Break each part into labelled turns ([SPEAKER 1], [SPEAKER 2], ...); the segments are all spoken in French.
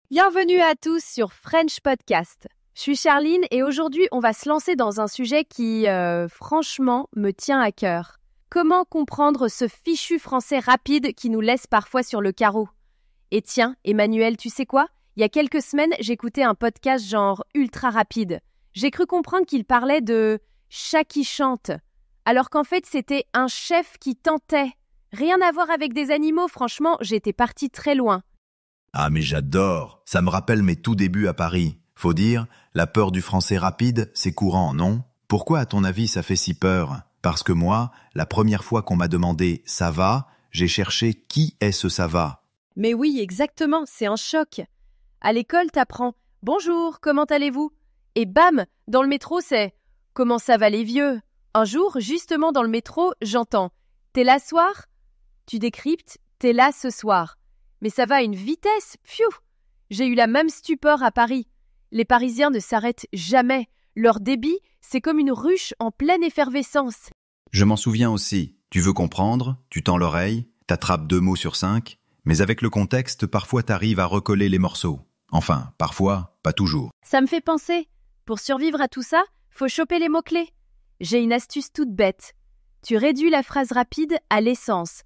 [SPEAKER 1] Bienvenue à tous sur French Podcast. Je suis Charline et aujourd'hui, on va se lancer dans un sujet qui, franchement, me tient à cœur. Comment comprendre ce fichu français rapide qui nous laisse parfois sur le carreau? Et tiens, Emmanuel, tu sais quoi? Il y a quelques semaines, j'écoutais un podcast genre ultra rapide. J'ai cru comprendre qu'il parlait de chat qui chante, alors qu'en fait, c'était un chef qui tentait. Rien à voir avec des animaux, franchement, j'étais partie très loin.
[SPEAKER 2] Ah mais j'adore, ça me rappelle mes tout débuts à Paris. Faut dire, la peur du français rapide, c'est courant, non? Pourquoi à ton avis ça fait si peur? Parce que moi, la première fois qu'on m'a demandé « ça va », j'ai cherché « qui est ce ça va ».
[SPEAKER 1] Mais oui, exactement, c'est un choc. À l'école, t'apprends « bonjour, comment allez-vous ?» Et bam, dans le métro, c'est « comment ça va les vieux ?» Un jour, justement dans le métro, j'entends « t'es là ce soir ?» Tu décryptes « t'es là ce soir ?» Mais ça va à une vitesse, pfiou! J'ai eu la même stupeur à Paris. Les Parisiens ne s'arrêtent jamais. Leur débit, c'est comme une ruche en pleine effervescence.
[SPEAKER 2] Je m'en souviens aussi. Tu veux comprendre, tu tends l'oreille, t'attrapes 2 mots sur 5, mais avec le contexte, parfois t'arrives à recoller les morceaux. Enfin, parfois, pas toujours.
[SPEAKER 1] Ça me fait penser. Pour survivre à tout ça, faut choper les mots-clés. J'ai une astuce toute bête. Tu réduis la phrase rapide à l'essence.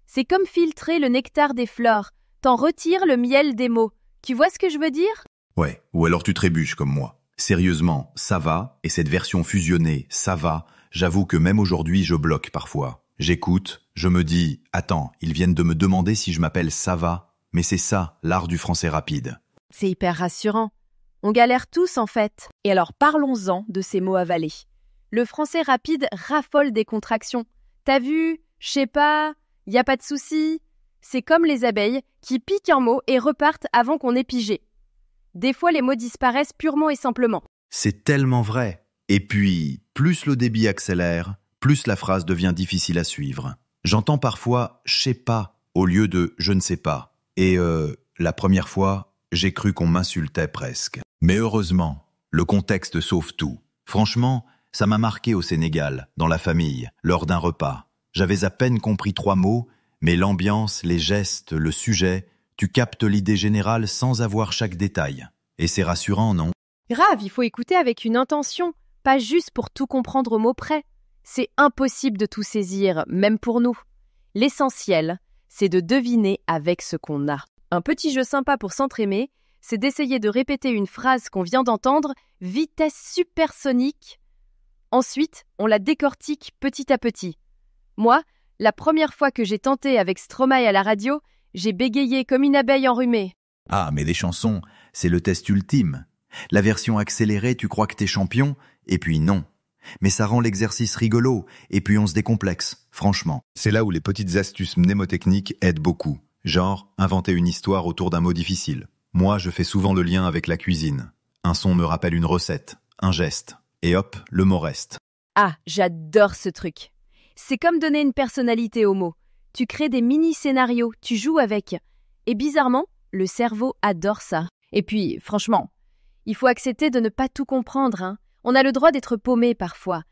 [SPEAKER 1] C'est comme filtrer le nectar des fleurs. T'en retires le miel des mots. Tu vois ce que je veux dire?
[SPEAKER 2] Ouais, ou alors tu trébuches comme moi. Sérieusement, ça va, et cette version fusionnée, ça va, j'avoue que même aujourd'hui je bloque parfois. J'écoute, je me dis, attends, ils viennent de me demander si je m'appelle ça va, mais c'est ça, l'art du français rapide.
[SPEAKER 1] C'est hyper rassurant. On galère tous en fait. Et alors parlons-en de ces mots avalés. Le français rapide raffole des contractions. T'as vu? Je sais pas, y a pas de souci. C'est comme les abeilles qui piquent un mot et repartent avant qu'on ait pigé. Des fois, les mots disparaissent purement et simplement.
[SPEAKER 2] C'est tellement vrai. Et puis, plus le débit accélère, plus la phrase devient difficile à suivre. J'entends parfois « je sais pas » au lieu de « je ne sais pas ». Et la première fois, j'ai cru qu'on m'insultait presque. Mais heureusement, le contexte sauve tout. Franchement, ça m'a marqué au Sénégal, dans la famille, lors d'un repas. J'avais à peine compris 3 mots, mais l'ambiance, les gestes, le sujet, tu captes l'idée générale sans avoir chaque détail. Et c'est rassurant, non?
[SPEAKER 1] Grave, il faut écouter avec une intention, pas juste pour tout comprendre au mot près. C'est impossible de tout saisir, même pour nous. L'essentiel, c'est de deviner avec ce qu'on a. Un petit jeu sympa pour s'entraîner, c'est d'essayer de répéter une phrase qu'on vient d'entendre, vitesse supersonique. Ensuite, on la décortique petit à petit. Moi, la première fois que j'ai tenté avec Stromae à la radio, j'ai bégayé comme une abeille enrhumée.
[SPEAKER 2] Ah, mais les chansons, c'est le test ultime. La version accélérée, tu crois que t'es champion, et puis non. Mais ça rend l'exercice rigolo, et puis on se décomplexe, franchement. C'est là où les petites astuces mnémotechniques aident beaucoup. Genre, inventer une histoire autour d'un mot difficile. Moi, je fais souvent le lien avec la cuisine. Un son me rappelle une recette, un geste, et hop, le mot reste.
[SPEAKER 1] Ah, j'adore ce truc. C'est comme donner une personnalité au mot. Tu crées des mini-scénarios, tu joues avec. Et bizarrement, le cerveau adore ça. Et puis, franchement, il faut accepter de ne pas tout comprendre, hein. On a le droit d'être paumé parfois.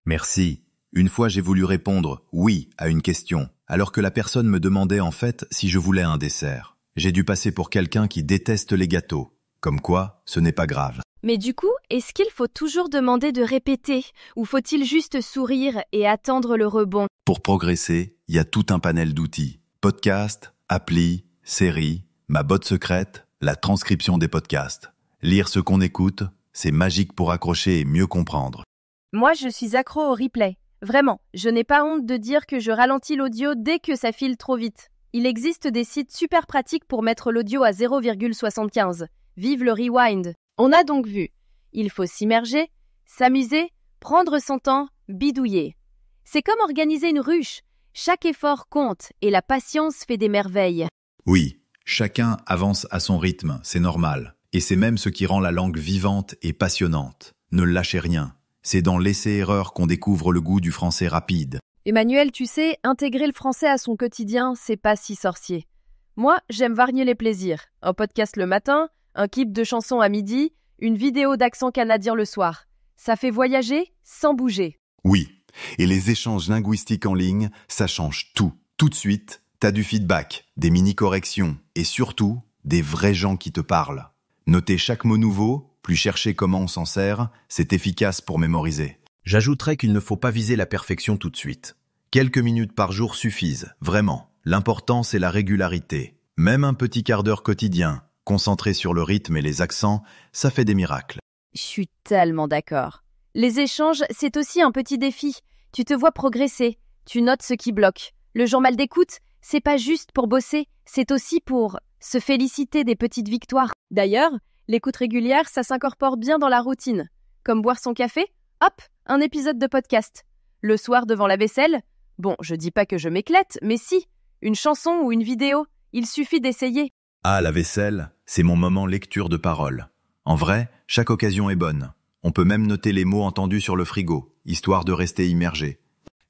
[SPEAKER 2] Merci. Une fois, j'ai voulu répondre « oui » à une question, alors que la personne me demandait en fait si je voulais un dessert. J'ai dû passer pour quelqu'un qui déteste les gâteaux. Comme quoi, ce n'est pas grave.
[SPEAKER 1] Mais du coup, est-ce qu'il faut toujours demander de répéter? Ou faut-il juste sourire et attendre le rebond?
[SPEAKER 2] Pour progresser, il y a tout un panel d'outils. Podcast, appli, séries, ma botte secrète, la transcription des podcasts. Lire ce qu'on écoute, c'est magique pour accrocher et mieux comprendre.
[SPEAKER 1] Moi, je suis accro au replay. Vraiment, je n'ai pas honte de dire que je ralentis l'audio dès que ça file trop vite. Il existe des sites super pratiques pour mettre l'audio à 0,75. Vive le rewind! On a donc vu. Il faut s'immerger, s'amuser, prendre son temps, bidouiller. C'est comme organiser une ruche. Chaque effort compte et la patience fait des merveilles.
[SPEAKER 2] Oui, chacun avance à son rythme, c'est normal. Et c'est même ce qui rend la langue vivante et passionnante. Ne lâchez rien. C'est dans l'essai-erreur qu'on découvre le goût du français rapide.
[SPEAKER 1] Emmanuel, tu sais, intégrer le français à son quotidien, c'est pas si sorcier. Moi, j'aime varier les plaisirs. Un podcast le matin, un clip de chanson à midi, une vidéo d'accent canadien le soir. Ça fait voyager sans bouger.
[SPEAKER 2] Oui, et les échanges linguistiques en ligne, ça change tout. Tout de suite, T'as du feedback, des mini-corrections et surtout, des vrais gens qui te parlent. Noter chaque mot nouveau, puis chercher comment on s'en sert, c'est efficace pour mémoriser. J'ajouterais qu'il ne faut pas viser la perfection tout de suite. Quelques minutes par jour suffisent, vraiment. L'important, c'est la régularité. Même un petit quart d'heure quotidien, concentré sur le rythme et les accents, ça fait des miracles.
[SPEAKER 1] Je suis tellement d'accord. Les échanges, c'est aussi un petit défi. Tu te vois progresser, tu notes ce qui bloque. Le journal d'écoute, c'est pas juste pour bosser, c'est aussi pour se féliciter des petites victoires. D'ailleurs, l'écoute régulière, ça s'incorpore bien dans la routine. Comme boire son café, hop, un épisode de podcast. Le soir devant la vaisselle, bon, je dis pas que je m'éclate, mais si, une chanson ou une vidéo, il suffit d'essayer.
[SPEAKER 2] Ah, la vaisselle, c'est mon moment lecture de parole. En vrai, chaque occasion est bonne. On peut même noter les mots entendus sur le frigo, histoire de rester immergé.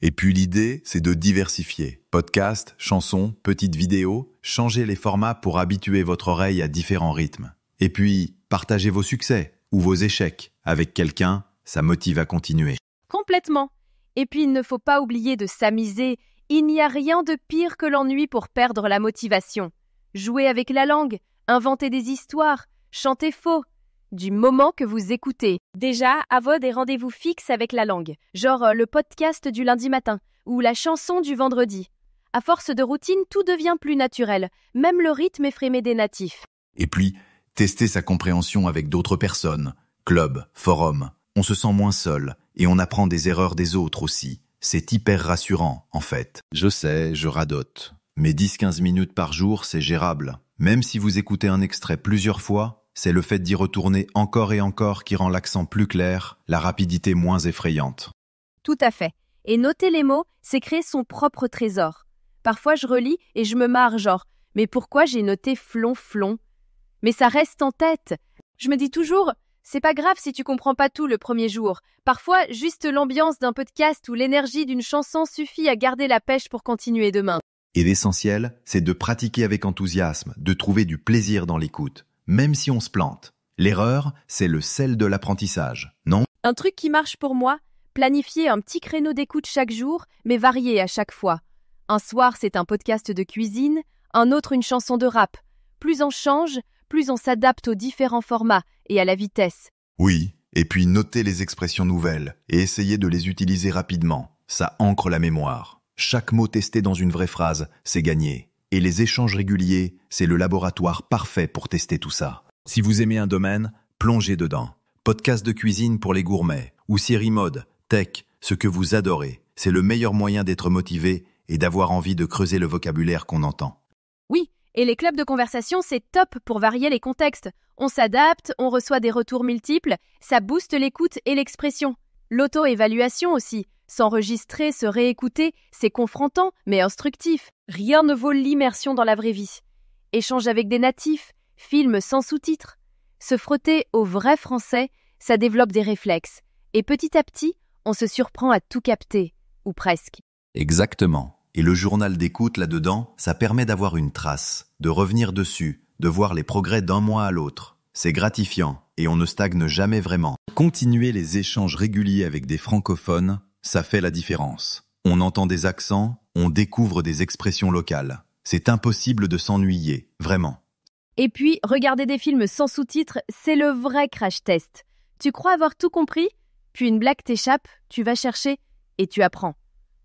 [SPEAKER 2] Et puis l'idée, c'est de diversifier. Podcast, chansons, petites vidéos, changez les formats pour habituer votre oreille à différents rythmes. Et puis, partagez vos succès ou vos échecs avec quelqu'un, ça motive à continuer.
[SPEAKER 1] Complètement. Et puis, il ne faut pas oublier de s'amuser. Il n'y a rien de pire que l'ennui pour perdre la motivation. Jouer avec la langue, inventer des histoires, chanter faux. Du moment que vous écoutez. Déjà, avons des rendez-vous fixes avec la langue, genre le podcast du lundi matin ou la chanson du vendredi. À force de routine, tout devient plus naturel, même le rythme effréné des natifs.
[SPEAKER 2] Et puis, tester sa compréhension avec d'autres personnes, club, forum. On se sent moins seul et on apprend des erreurs des autres aussi. C'est hyper rassurant, en fait. Je sais, je radote. Mais 10-15 minutes par jour, c'est gérable. Même si vous écoutez un extrait plusieurs fois, c'est le fait d'y retourner encore et encore qui rend l'accent plus clair, la rapidité moins effrayante.
[SPEAKER 1] Tout à fait. Et noter les mots, c'est créer son propre trésor. Parfois, je relis et je me marre, genre, mais pourquoi j'ai noté flonflon ? Mais ça reste en tête. Je me dis toujours, c'est pas grave si tu comprends pas tout le premier jour. Parfois, juste l'ambiance d'un podcast ou l'énergie d'une chanson suffit à garder la pêche pour continuer demain.
[SPEAKER 2] Et l'essentiel, c'est de pratiquer avec enthousiasme, de trouver du plaisir dans l'écoute, même si on se plante. L'erreur, c'est le sel de l'apprentissage, non ?
[SPEAKER 1] Un truc qui marche pour moi, planifier un petit créneau d'écoute chaque jour, mais varié à chaque fois. Un soir, c'est un podcast de cuisine, un autre une chanson de rap. Plus on change, plus on s'adapte aux différents formats et à la vitesse.
[SPEAKER 2] Oui, et puis noter les expressions nouvelles et essayer de les utiliser rapidement. Ça ancre la mémoire. Chaque mot testé dans une vraie phrase, c'est gagné. Et les échanges réguliers, c'est le laboratoire parfait pour tester tout ça. Si vous aimez un domaine, plongez dedans. Podcast de cuisine pour les gourmets, ou série mode, tech, ce que vous adorez. C'est le meilleur moyen d'être motivé et d'avoir envie de creuser le vocabulaire qu'on entend.
[SPEAKER 1] Oui, et les clubs de conversation, c'est top pour varier les contextes. On s'adapte, on reçoit des retours multiples, ça booste l'écoute et l'expression. L'auto-évaluation aussi. S'enregistrer, se réécouter, c'est confrontant, mais instructif. Rien ne vaut l'immersion dans la vraie vie. Échange avec des natifs, films sans sous-titres. Se frotter au vrai français, ça développe des réflexes. Et petit à petit, on se surprend à tout capter, ou presque.
[SPEAKER 2] Exactement. Et le journal d'écoute là-dedans, ça permet d'avoir une trace, de revenir dessus, de voir les progrès d'un mois à l'autre. C'est gratifiant, et on ne stagne jamais vraiment. Continuer les échanges réguliers avec des francophones, ça fait la différence. On entend des accents, on découvre des expressions locales. C'est impossible de s'ennuyer, vraiment.
[SPEAKER 1] Et puis, regarder des films sans sous-titres, c'est le vrai crash test. Tu crois avoir tout compris ? Puis une blague t'échappe, tu vas chercher et tu apprends.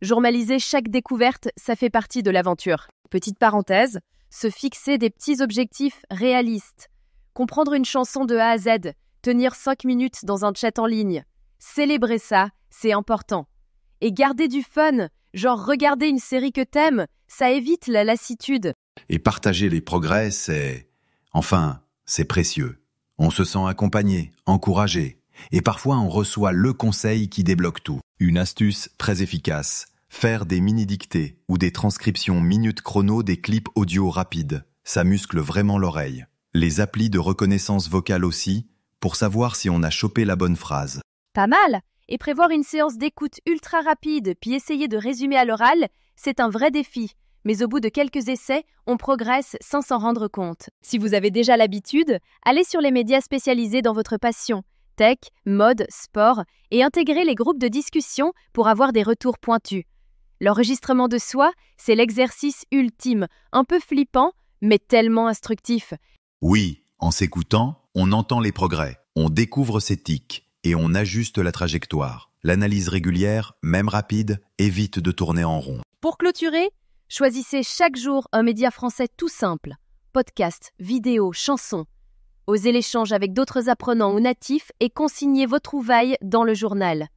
[SPEAKER 1] Journaliser chaque découverte, ça fait partie de l'aventure. Petite parenthèse, se fixer des petits objectifs réalistes. Comprendre une chanson de A à Z, tenir 5 minutes dans un chat en ligne. Célébrer ça, c'est important. Et garder du fun, genre regarder une série que t'aimes, ça évite la lassitude.
[SPEAKER 2] Et partager les progrès, c'est précieux. On se sent accompagné, encouragé. Et parfois, on reçoit le conseil qui débloque tout. Une astuce très efficace. Faire des mini-dictées ou des transcriptions minutes chrono des clips audio rapides. Ça muscle vraiment l'oreille. Les applis de reconnaissance vocale aussi, pour savoir si on a chopé la bonne phrase.
[SPEAKER 1] Pas mal. Et prévoir une séance d'écoute ultra rapide, puis essayer de résumer à l'oral, c'est un vrai défi. Mais au bout de quelques essais, on progresse sans s'en rendre compte. Si vous avez déjà l'habitude, allez sur les médias spécialisés dans votre passion, tech, mode, sport, et intégrez les groupes de discussion pour avoir des retours pointus. L'enregistrement de soi, c'est l'exercice ultime, un peu flippant, mais tellement instructif.
[SPEAKER 2] Oui, en s'écoutant, on entend les progrès, on découvre ses tics et on ajuste la trajectoire. L'analyse régulière, même rapide, évite de tourner en rond.
[SPEAKER 1] Pour clôturer, choisissez chaque jour un média français tout simple. Podcast, vidéo, chansons. Osez l'échange avec d'autres apprenants ou natifs et consignez vos trouvailles dans le journal.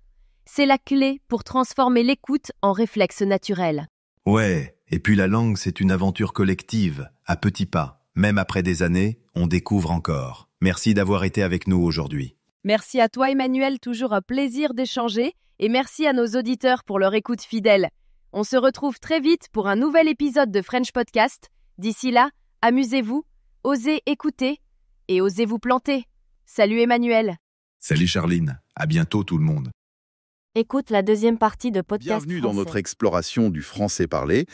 [SPEAKER 1] C'est la clé pour transformer l'écoute en réflexe naturel.
[SPEAKER 2] Ouais, et puis la langue, c'est une aventure collective, à petits pas. Même après des années, on découvre encore. Merci d'avoir été avec nous aujourd'hui.
[SPEAKER 1] Merci à toi Emmanuel, toujours un plaisir d'échanger, et merci à nos auditeurs pour leur écoute fidèle. On se retrouve très vite pour un nouvel épisode de French Podcast. D'ici là, amusez-vous, osez écouter et osez vous planter. Salut Emmanuel.
[SPEAKER 2] Salut Charline, à bientôt tout le monde.
[SPEAKER 1] Écoute la deuxième partie de Podcast
[SPEAKER 3] Bienvenue dans
[SPEAKER 1] français.
[SPEAKER 3] notre exploration du français parlé.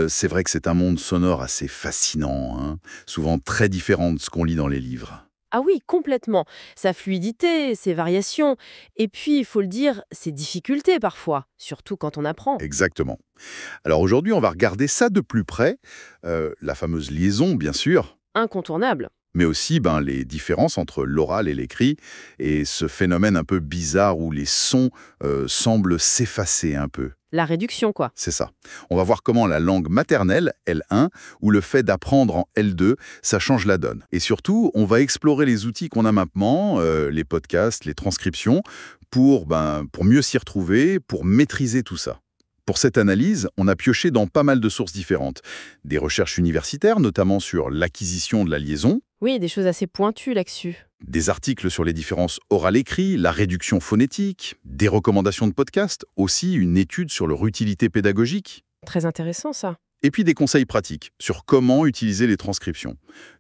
[SPEAKER 3] C'est vrai que c'est un monde sonore assez fascinant, hein, souvent très différent de ce qu'on lit dans les livres.
[SPEAKER 4] Ah oui, complètement. Sa fluidité, ses variations, et puis, il faut le dire, ses difficultés parfois, surtout quand on apprend.
[SPEAKER 3] Exactement. Alors aujourd'hui, on va regarder ça de plus près, la fameuse liaison, bien sûr,
[SPEAKER 4] Incontournable.
[SPEAKER 3] mais aussi les différences entre l'oral et l'écrit, et ce phénomène un peu bizarre où les sons semblent s'effacer un peu.
[SPEAKER 4] La réduction, quoi.
[SPEAKER 3] C'est ça. On va voir comment la langue maternelle, L1, ou le fait d'apprendre en L2, ça change la donne. Et surtout, on va explorer les outils qu'on a maintenant, les podcasts, les transcriptions, pour mieux s'y retrouver, pour maîtriser tout ça. Pour cette analyse, on a pioché dans pas mal de sources différentes. Des recherches universitaires, notamment sur l'acquisition de la liaison,
[SPEAKER 4] Oui, des choses assez pointues là-dessus.
[SPEAKER 3] des articles sur les différences oral-écrit, la réduction phonétique, des recommandations de podcasts, aussi une étude sur leur utilité pédagogique,
[SPEAKER 4] Très intéressant, ça.
[SPEAKER 3] et puis des conseils pratiques sur comment utiliser les transcriptions.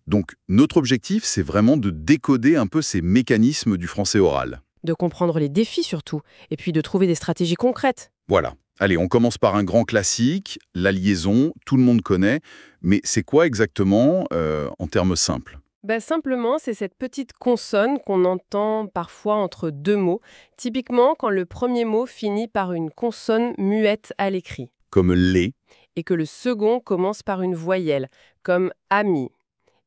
[SPEAKER 3] Donc, notre objectif, c'est vraiment de décoder un peu ces mécanismes du français oral.
[SPEAKER 4] De comprendre les défis, surtout, et puis de trouver des stratégies concrètes.
[SPEAKER 3] Voilà. Allez, on commence par un grand classique, la liaison, tout le monde connaît, mais c'est quoi exactement en termes simples ?
[SPEAKER 4] Simplement, c'est cette petite consonne qu'on entend parfois entre deux mots, typiquement quand le premier mot finit par une consonne muette à l'écrit,
[SPEAKER 3] Comme les.
[SPEAKER 4] et que le second commence par une voyelle, comme ami.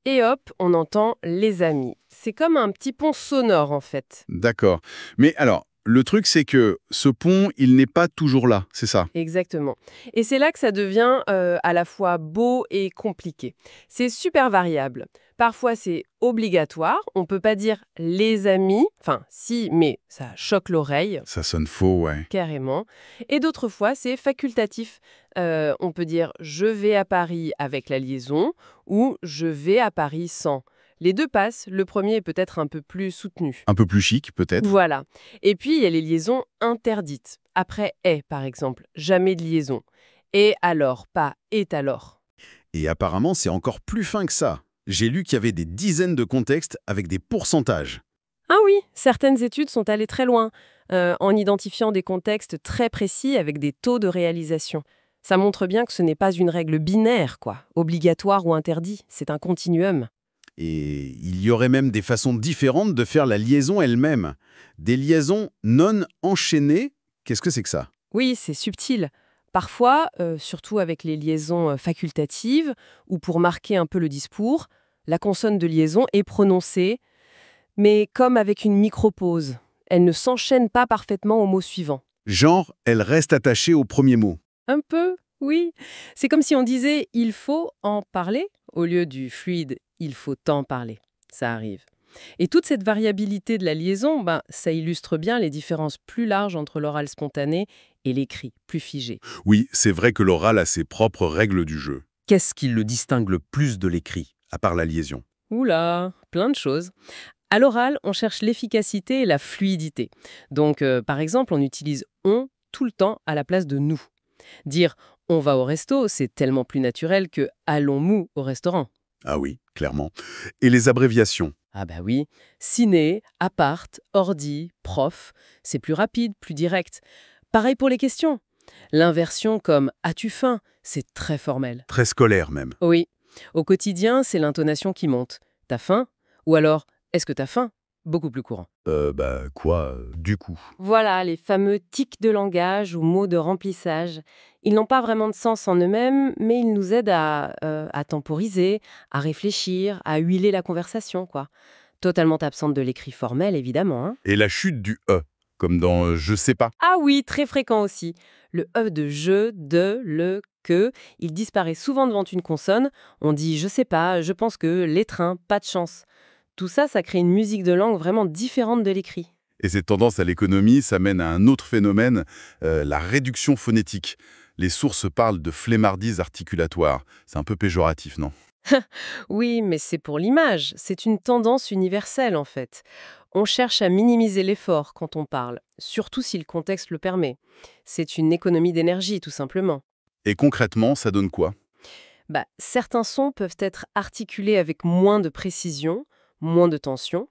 [SPEAKER 4] Et hop, on entend les amis. C'est comme un petit pont sonore, en fait.
[SPEAKER 3] D'accord. Mais alors, le truc, c'est que ce pont, il n'est pas toujours là, c'est ça ?
[SPEAKER 4] Exactement. Et c'est là que ça devient à la fois beau et compliqué. C'est super variable. Parfois, c'est obligatoire. On ne peut pas dire les amis. Enfin, si, mais ça choque l'oreille,
[SPEAKER 3] Ça sonne faux, ouais.
[SPEAKER 4] carrément. Et d'autres fois, c'est facultatif. On peut dire je vais à Paris avec la liaison ou je vais à Paris sans. Les deux passent. Le premier est peut-être un peu plus soutenu.
[SPEAKER 3] Un peu plus chic, peut-être.
[SPEAKER 4] Voilà. Et puis, il y a les liaisons interdites. Après « est », par exemple. Jamais de liaison. Et alors, pas « est alors ».
[SPEAKER 5] Et apparemment, c'est encore plus fin que ça. J'ai lu qu'il y avait des dizaines de contextes avec des pourcentages.
[SPEAKER 4] Ah oui, certaines études sont allées très loin, en identifiant des contextes très précis avec des taux de réalisation. Ça montre bien que ce n'est pas une règle binaire, quoi. Obligatoire ou interdit. C'est un continuum.
[SPEAKER 5] Et il y aurait même des façons différentes de faire la liaison elle-même. Des liaisons non enchaînées, qu'est-ce que c'est que ça ?
[SPEAKER 4] Oui, c'est subtil. Parfois, surtout avec les liaisons facultatives, ou pour marquer un peu le discours, la consonne de liaison est prononcée, mais comme avec une micro-pause. Elle ne s'enchaîne pas parfaitement au mot suivant.
[SPEAKER 5] Genre, elle reste attachée au premier mot.
[SPEAKER 4] Un peu, oui. C'est comme si on disait « il faut en parler » au lieu du fluide « il faut en parler ». Ça arrive. Et toute cette variabilité de la liaison, ça illustre bien les différences plus larges entre l'oral spontané et l'écrit, plus figé.
[SPEAKER 3] Oui, c'est vrai que l'oral a ses propres règles du jeu.
[SPEAKER 5] Qu'est-ce qui le distingue le plus de l'écrit, à part la liaison ?
[SPEAKER 4] Oula, plein de choses. À l'oral, on cherche l'efficacité et la fluidité. Donc, par exemple, on utilise « on » tout le temps à la place de « nous ». Dire « on va au resto », c'est tellement plus naturel que « allons-nous au restaurant ».
[SPEAKER 3] Ah oui, clairement. Et les abréviations ?
[SPEAKER 4] Ah bah oui, ciné, appart, ordi, prof, c'est plus rapide, plus direct. Pareil pour les questions. L'inversion comme « as-tu faim ?» c'est très formel.
[SPEAKER 3] Très scolaire même.
[SPEAKER 4] Oui, au quotidien, c'est l'intonation qui monte. « T'as faim ?» ou alors « est-ce que t'as faim ?» beaucoup plus courant.
[SPEAKER 3] Du coup.
[SPEAKER 4] Voilà, les fameux tics de langage ou mots de remplissage. Ils n'ont pas vraiment de sens en eux-mêmes, mais ils nous aident à temporiser, à réfléchir, à huiler la conversation, quoi. Totalement absente de l'écrit formel, évidemment, hein.
[SPEAKER 3] Et la chute du E, comme dans je sais pas.
[SPEAKER 4] Ah oui, très fréquent aussi. Le E de je, de, le, que, il disparaît souvent devant une consonne. On dit je sais pas, je pense que, les trains, pas de chance. Tout ça, ça crée une musique de langue vraiment différente de l'écrit.
[SPEAKER 3] Et cette tendance à l'économie, ça mène à un autre phénomène, la réduction phonétique. Les sources parlent de flemmardise articulatoire. C'est un peu péjoratif, non?
[SPEAKER 4] Oui, mais c'est pour l'image. C'est une tendance universelle, en fait. On cherche à minimiser l'effort quand on parle, surtout si le contexte le permet. C'est une économie d'énergie, tout simplement.
[SPEAKER 3] Et concrètement, ça donne quoi?
[SPEAKER 4] Certains sons peuvent être articulés avec moins de précision, moins de tension.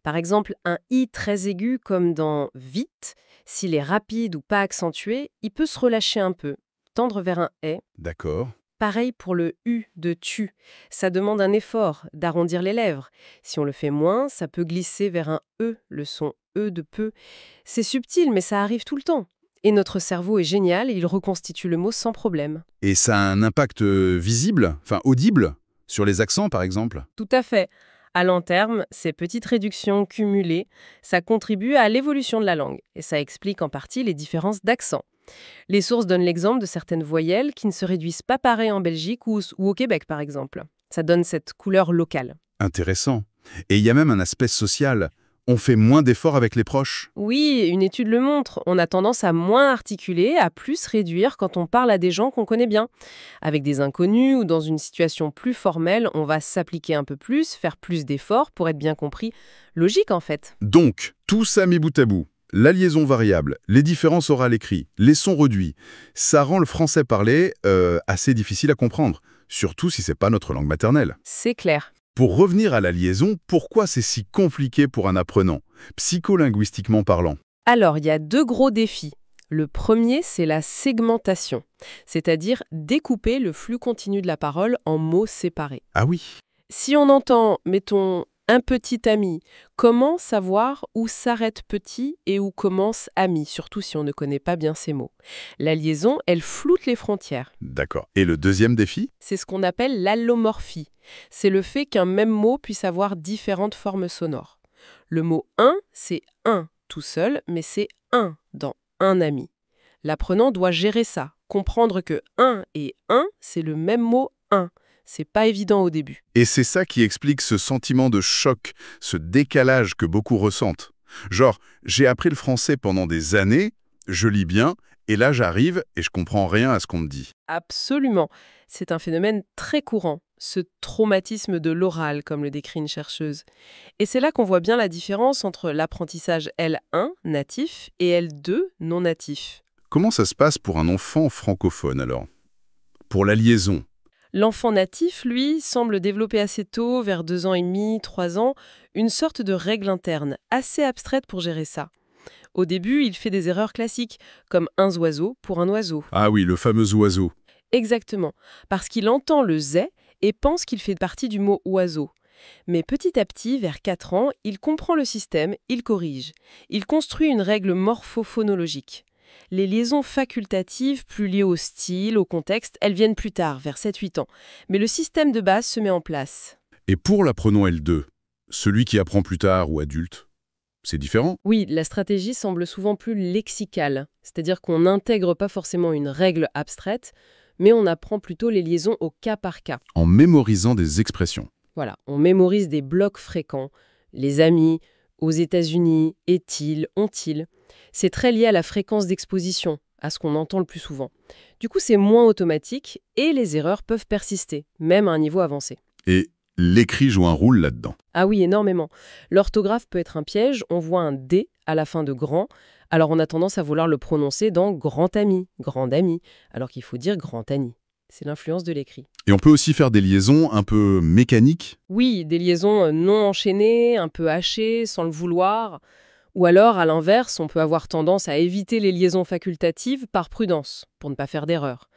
[SPEAKER 4] Par exemple, un i très aigu comme dans vite, s'il est rapide ou pas accentué, il peut se relâcher un peu, tendre vers un est.
[SPEAKER 3] D'accord.
[SPEAKER 4] Pareil pour le U de tu. Ça demande un effort d'arrondir les lèvres. Si on le fait moins, ça peut glisser vers un E, le son E de peu. C'est subtil, mais ça arrive tout le temps. Et notre cerveau est génial, il reconstitue le mot sans problème.
[SPEAKER 3] Et ça a un impact visible, enfin audible, sur les accents par exemple?
[SPEAKER 4] Tout à fait. À long terme, ces petites réductions cumulées, ça contribue à l'évolution de la langue. Et ça explique en partie les différences d'accent. Les sources donnent l'exemple de certaines voyelles qui ne se réduisent pas pareil en Belgique ou au Québec, par exemple. Ça donne cette couleur locale.
[SPEAKER 3] Intéressant. Et il y a même un aspect social. On fait moins d'efforts avec les proches.
[SPEAKER 4] Oui, une étude le montre. On a tendance à moins articuler, à plus réduire quand on parle à des gens qu'on connaît bien. Avec des inconnus ou dans une situation plus formelle, on va s'appliquer un peu plus, faire plus d'efforts pour être bien compris. Logique, en fait.
[SPEAKER 3] Donc, tout ça mis bout à bout. La liaison variable, les différences orales écrites, les sons réduits, ça rend le français parlé assez difficile à comprendre, surtout si c'est pas notre langue maternelle.
[SPEAKER 4] C'est clair.
[SPEAKER 3] Pour revenir à la liaison, pourquoi c'est si compliqué pour un apprenant, psycholinguistiquement parlant?
[SPEAKER 4] Alors, il y a deux gros défis. Le premier, c'est la segmentation, c'est-à-dire découper le flux continu de la parole en mots séparés.
[SPEAKER 3] Ah oui.
[SPEAKER 4] Si on entend, mettons, un petit ami, comment savoir où s'arrête petit et où commence ami, surtout si on ne connaît pas bien ces mots? La liaison, elle floute les frontières.
[SPEAKER 3] D'accord. Et le deuxième défi?
[SPEAKER 4] C'est ce qu'on appelle l'allomorphie. C'est le fait qu'un même mot puisse avoir différentes formes sonores. Le mot un, c'est un tout seul, mais c'est un dans un ami. L'apprenant doit gérer ça, comprendre que un et un, c'est le même mot un. C'est pas évident au début.
[SPEAKER 3] Et c'est ça qui explique ce sentiment de choc, ce décalage que beaucoup ressentent. Genre, j'ai appris le français pendant des années, je lis bien, et là j'arrive et je comprends rien à ce qu'on me dit.
[SPEAKER 4] Absolument. C'est un phénomène très courant, ce traumatisme de l'oral, comme le décrit une chercheuse. Et c'est là qu'on voit bien la différence entre l'apprentissage L1, natif, et L2, non natif.
[SPEAKER 3] Comment ça se passe pour un enfant francophone alors? Pour la liaison?
[SPEAKER 4] L'enfant natif, lui, semble développer assez tôt, vers 2 ans et demi, 3 ans, une sorte de règle interne, assez abstraite pour gérer ça. Au début, il fait des erreurs classiques, comme un oiseau pour un oiseau.
[SPEAKER 3] Ah oui, le fameux oiseau.
[SPEAKER 4] Exactement, parce qu'il entend le zé et pense qu'il fait partie du mot oiseau. Mais petit à petit, vers 4 ans, il comprend le système, il corrige. Il construit une règle morphophonologique. Les liaisons facultatives, plus liées au style, au contexte, elles viennent plus tard, vers 7-8 ans. Mais le système de base se met en place.
[SPEAKER 3] Et pour l'apprenant L2, celui qui apprend plus tard ou adulte, c'est différent?
[SPEAKER 4] Oui, la stratégie semble souvent plus lexicale, c'est-à-dire qu'on n'intègre pas forcément une règle abstraite, mais on apprend plutôt les liaisons au cas par cas.
[SPEAKER 3] En mémorisant des expressions.
[SPEAKER 4] Voilà, on mémorise des blocs fréquents, les amis, aux États-Unis, est-il, ont-ils. C'est très lié à la fréquence d'exposition, à ce qu'on entend le plus souvent. Du coup, c'est moins automatique et les erreurs peuvent persister, même à un niveau avancé.
[SPEAKER 3] Et l'écrit joue un rôle là-dedans.
[SPEAKER 4] Ah oui, énormément. L'orthographe peut être un piège, on voit un D à la fin de grand, alors on a tendance à vouloir le prononcer dans grand ami, grande amie, alors qu'il faut dire grand ami. C'est l'influence de l'écrit.
[SPEAKER 3] Et on peut aussi faire des liaisons un peu mécaniques.
[SPEAKER 4] Oui, des liaisons non enchaînées, un peu hachées, sans le vouloir. Ou alors, à l'inverse, on peut avoir tendance à éviter les liaisons facultatives par prudence, pour ne pas faire d'erreur.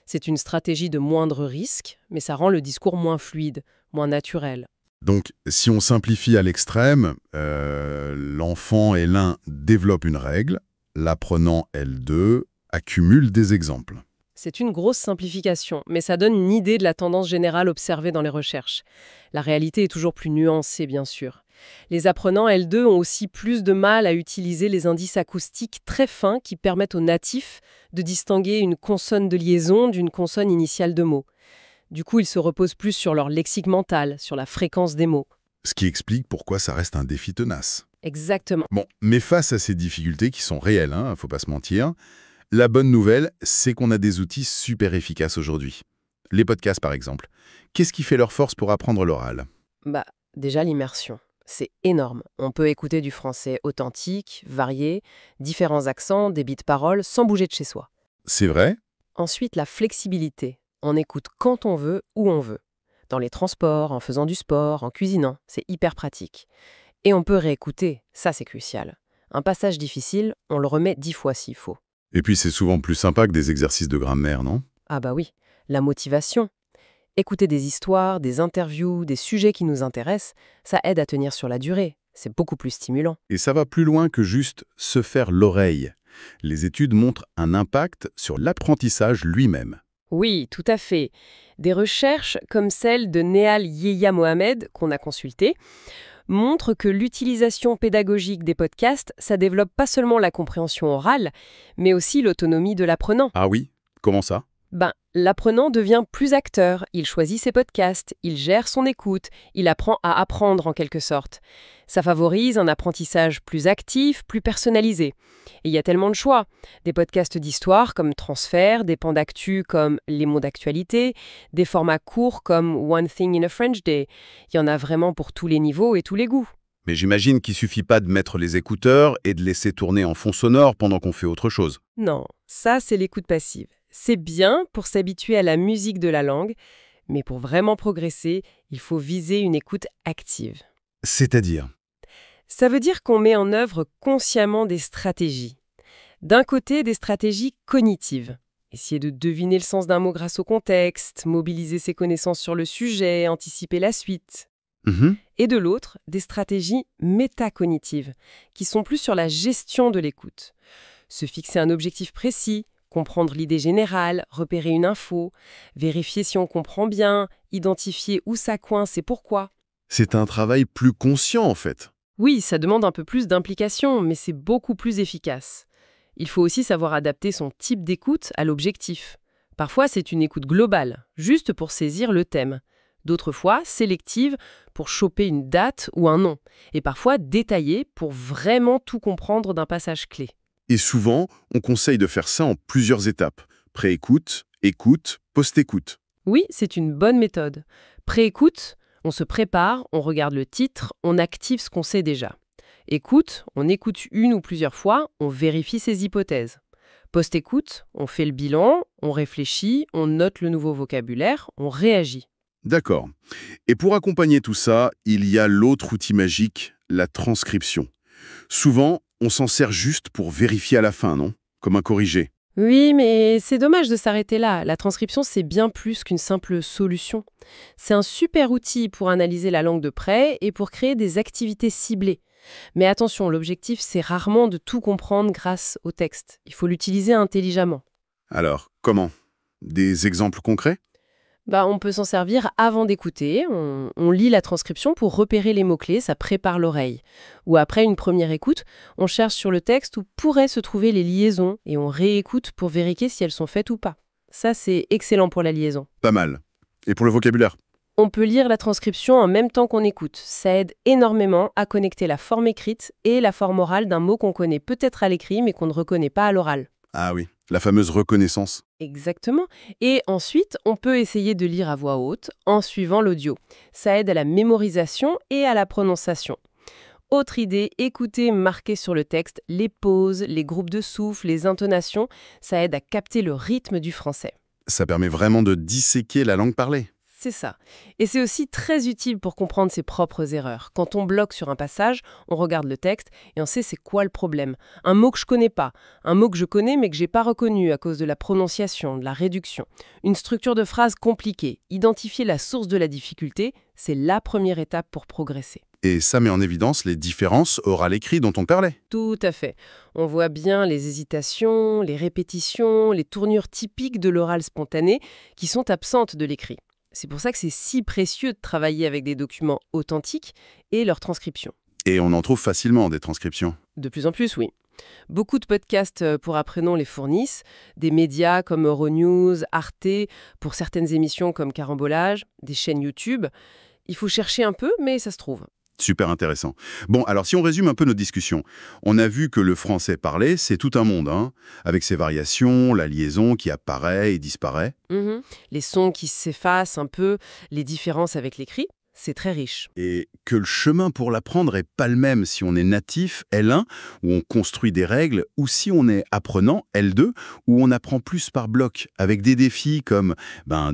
[SPEAKER 4] C'est une stratégie de moindre risque, mais ça rend le discours moins fluide, moins naturel.
[SPEAKER 3] Donc, si on simplifie à l'extrême, l'enfant L1 développe une règle, l'apprenant L2 accumule des exemples.
[SPEAKER 4] C'est une grosse simplification, mais ça donne une idée de la tendance générale observée dans les recherches. La réalité est toujours plus nuancée, bien sûr. Les apprenants L2 ont aussi plus de mal à utiliser les indices acoustiques très fins qui permettent aux natifs de distinguer une consonne de liaison d'une consonne initiale de mot. Du coup, ils se reposent plus sur leur lexique mental, sur la fréquence des mots.
[SPEAKER 3] Ce qui explique pourquoi ça reste un défi tenace.
[SPEAKER 4] Exactement.
[SPEAKER 3] Bon, mais face à ces difficultés qui sont réelles, faut pas se mentir, la bonne nouvelle, c'est qu'on a des outils super efficaces aujourd'hui. Les podcasts, par exemple. Qu'est-ce qui fait leur force pour apprendre l'oral?
[SPEAKER 4] Déjà l'immersion. C'est énorme. On peut écouter du français authentique, varié, différents accents, débits de parole, sans bouger de chez soi.
[SPEAKER 3] C'est vrai?
[SPEAKER 4] Ensuite, la flexibilité. On écoute quand on veut, où on veut. Dans les transports, en faisant du sport, en cuisinant. C'est hyper pratique. Et on peut réécouter. Ça, c'est crucial. Un passage difficile, on le remet 10 fois s'il faut.
[SPEAKER 3] Et puis c'est souvent plus sympa que des exercices de grammaire, non?
[SPEAKER 4] Ah bah oui, la motivation. Écouter des histoires, des interviews, des sujets qui nous intéressent, ça aide à tenir sur la durée. C'est beaucoup plus stimulant.
[SPEAKER 3] Et ça va plus loin que juste se faire l'oreille. Les études montrent un impact sur l'apprentissage lui-même.
[SPEAKER 4] Oui, tout à fait. Des recherches comme celle de Nehal Yehia Mohamed, qu'on a consultée, montrent que l'utilisation pédagogique des podcasts, ça développe pas seulement la compréhension orale, mais aussi l'autonomie de l'apprenant.
[SPEAKER 3] Ah oui? Comment ça?
[SPEAKER 4] L'apprenant devient plus acteur, il choisit ses podcasts, il gère son écoute, il apprend à apprendre en quelque sorte. Ça favorise un apprentissage plus actif, plus personnalisé. Et il y a tellement de choix. Des podcasts d'histoire comme Transfert, des pans d'actu comme Les mots d'actualité, des formats courts comme One Thing in a French Day. Il y en a vraiment pour tous les niveaux et tous les goûts.
[SPEAKER 3] Mais j'imagine qu'il suffit pas de mettre les écouteurs et de laisser tourner en fond sonore pendant qu'on fait autre chose.
[SPEAKER 4] Non, ça c'est l'écoute passive. C'est bien pour s'habituer à la musique de la langue, mais pour vraiment progresser, il faut viser une écoute active.
[SPEAKER 3] C'est-à-dire?
[SPEAKER 4] Ça veut dire qu'on met en œuvre consciemment des stratégies. D'un côté, des stratégies cognitives. Essayer de deviner le sens d'un mot grâce au contexte, mobiliser ses connaissances sur le sujet, anticiper la suite. Et de l'autre, des stratégies métacognitives, qui sont plus sur la gestion de l'écoute. Se fixer un objectif précis, comprendre l'idée générale, repérer une info, vérifier si on comprend bien, identifier où ça coince et pourquoi.
[SPEAKER 3] C'est un travail plus conscient, en fait.
[SPEAKER 4] Oui, ça demande un peu plus d'implication, mais c'est beaucoup plus efficace. Il faut aussi savoir adapter son type d'écoute à l'objectif. Parfois, c'est une écoute globale, juste pour saisir le thème. D'autres fois, sélective, pour choper une date ou un nom. Et parfois, détaillée, pour vraiment tout comprendre d'un passage clé.
[SPEAKER 3] Et souvent, on conseille de faire ça en plusieurs étapes. Pré-écoute, écoute, post-écoute.
[SPEAKER 4] Oui, c'est une bonne méthode. Pré-écoute, on se prépare, on regarde le titre, on active ce qu'on sait déjà. Écoute, on écoute une ou plusieurs fois, on vérifie ses hypothèses. Post-écoute, on fait le bilan, on réfléchit, on note le nouveau vocabulaire, on réagit.
[SPEAKER 3] D'accord. Et pour accompagner tout ça, il y a l'autre outil magique, la transcription. Souvent, on s'en sert juste pour vérifier à la fin, non? Comme un corrigé.
[SPEAKER 4] Oui, mais c'est dommage de s'arrêter là. La transcription, c'est bien plus qu'une simple solution. C'est un super outil pour analyser la langue de près et pour créer des activités ciblées. Mais attention, l'objectif, c'est rarement de tout comprendre grâce au texte. Il faut l'utiliser intelligemment.
[SPEAKER 3] Alors, comment? Des exemples concrets?
[SPEAKER 4] On peut s'en servir avant d'écouter. On lit la transcription pour repérer les mots-clés, ça prépare l'oreille. Ou après une première écoute, on cherche sur le texte où pourraient se trouver les liaisons et on réécoute pour vérifier si elles sont faites ou pas. Ça, c'est excellent pour la liaison.
[SPEAKER 3] Pas mal. Et pour le vocabulaire?
[SPEAKER 4] On peut lire la transcription en même temps qu'on écoute. Ça aide énormément à connecter la forme écrite et la forme orale d'un mot qu'on connaît peut-être à l'écrit mais qu'on ne reconnaît pas à l'oral.
[SPEAKER 3] Ah oui, la fameuse reconnaissance.
[SPEAKER 4] Exactement. Et ensuite, on peut essayer de lire à voix haute en suivant l'audio. Ça aide à la mémorisation et à la prononciation. Autre idée, écouter marqué sur le texte les pauses, les groupes de souffle, les intonations. Ça aide à capter le rythme du français.
[SPEAKER 3] Ça permet vraiment de disséquer la langue parlée.
[SPEAKER 4] C'est ça. Et c'est aussi très utile pour comprendre ses propres erreurs. Quand on bloque sur un passage, on regarde le texte et on sait c'est quoi le problème. Un mot que je connais pas, un mot que je connais mais que j'ai pas reconnu à cause de la prononciation, de la réduction. Une structure de phrase compliquée. Identifier la source de la difficulté, c'est la première étape pour progresser.
[SPEAKER 3] Et ça met en évidence les différences oral-écrit dont on parlait.
[SPEAKER 4] Tout à fait. On voit bien les hésitations, les répétitions, les tournures typiques de l'oral spontané qui sont absentes de l'écrit. C'est pour ça que c'est si précieux de travailler avec des documents authentiques et leur transcription.
[SPEAKER 3] Et on en trouve facilement des transcriptions.
[SPEAKER 4] De plus en plus, oui. Beaucoup de podcasts pour apprenants les fournissent, des médias comme Euronews, Arte, pour certaines émissions comme Carambolage, des chaînes YouTube. Il faut chercher un peu, mais ça se trouve.
[SPEAKER 3] Super intéressant. Bon, alors si on résume un peu nos discussions, on a vu que le français parlé, c'est tout un monde, hein, avec ses variations, la liaison qui apparaît et disparaît.
[SPEAKER 4] Les sons qui s'effacent un peu, les différences avec l'écrit, c'est très riche.
[SPEAKER 3] Et que le chemin pour l'apprendre est pas le même si on est natif, L1, où on construit des règles, ou si on est apprenant, L2, où on apprend plus par bloc, avec des défis comme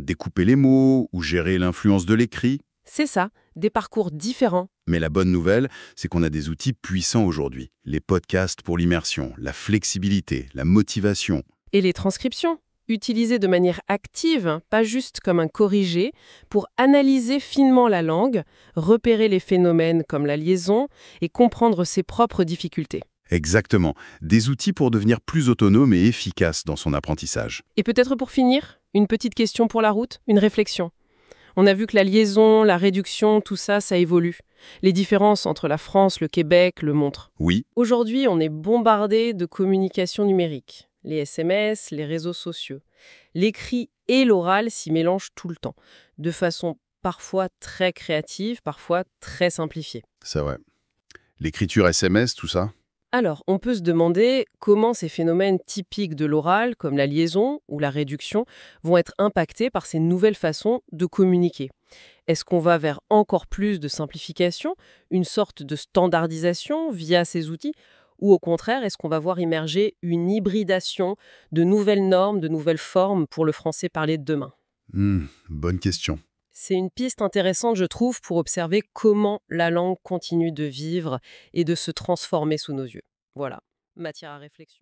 [SPEAKER 3] découper les mots ou gérer l'influence de l'écrit.
[SPEAKER 4] C'est ça, des parcours différents.
[SPEAKER 3] Mais la bonne nouvelle, c'est qu'on a des outils puissants aujourd'hui. Les podcasts pour l'immersion, la flexibilité, la motivation.
[SPEAKER 4] Et les transcriptions, utilisées de manière active, pas juste comme un corrigé, pour analyser finement la langue, repérer les phénomènes comme la liaison et comprendre ses propres difficultés.
[SPEAKER 3] Exactement. Des outils pour devenir plus autonome et efficace dans son apprentissage.
[SPEAKER 4] Et peut-être pour finir, une petite question pour la route, une réflexion. On a vu que la liaison, la réduction, tout ça, ça évolue. Les différences entre la France, le Québec le montrent.
[SPEAKER 3] Oui,
[SPEAKER 4] Aujourd'hui, on est bombardé de communication numérique. Les SMS, les réseaux sociaux. L'écrit et l'oral s'y mélangent tout le temps, de façon parfois très créative, parfois très simplifiée.
[SPEAKER 3] c'est vrai. L'écriture SMS, tout ça.
[SPEAKER 4] Alors, on peut se demander comment ces phénomènes typiques de l'oral, comme la liaison ou la réduction, vont être impactés par ces nouvelles façons de communiquer. Est-ce qu'on va vers encore plus de simplification, une sorte de standardisation via ces outils, ou au contraire, est-ce qu'on va voir émerger une hybridation de nouvelles normes, de nouvelles formes pour le français parlé de demain ?
[SPEAKER 3] Bonne question.
[SPEAKER 4] C'est une piste intéressante, je trouve, pour observer comment la langue continue de vivre et de se transformer sous nos yeux. Voilà, matière à réflexion.